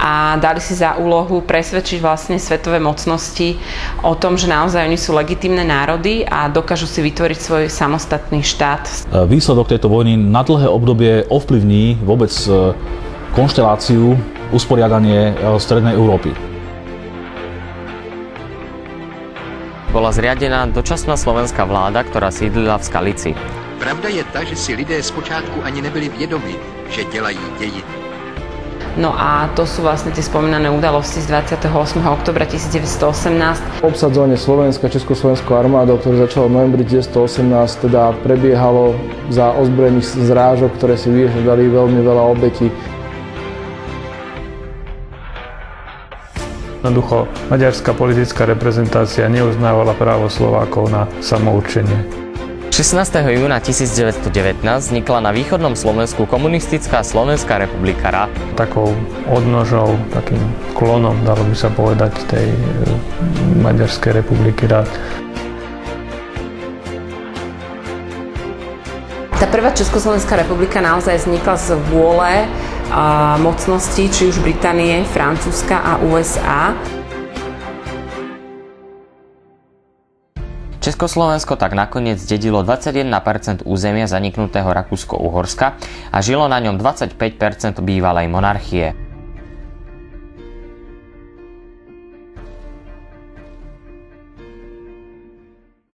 a dali si za úlohu presvedčiť vlastne svetové mocnosti o tom, že naozaj oni sú legitímne národy a dokážu si vytvoriť svoj samostatný štát. Výsledok tejto vojny na dlhé obdobie ovplyvní vôbec konšteláciu, usporiadanie Strednej Európy. Bola zriadená dočasná slovenská vláda, ktorá sídlila v Skalici. Pravda je ta, že si lidé zpočátku ani nebyli vědomi, že dělají dějiny. No a to sú vlastne tie spomínané udalosti z 28. októbra 1918. Obsadzovanie Slovenska československou armádou, ktoré začalo v novembri 1918, teda prebiehalo za ozbrojených zrážok, ktoré si vyžiadali veľmi veľa obetí. Jednoducho, maďarská politická reprezentácia neuznávala právo Slovákov na samourčenie. 16. júna 1919 vznikla na východnom Slovensku komunistická Slovenská republika RAD. Takou odnožou, takým klonom, dalo by sa povedať, tej Maďarskej republiky RAD. Tá prvá Československá republika naozaj vznikla z vôle mocností, či už Británie, Francúzska a USA. Československo tak nakoniec zdedilo 21% územia zaniknutého Rakúsko-Uhorska a žilo na ňom 25% bývalej monarchie.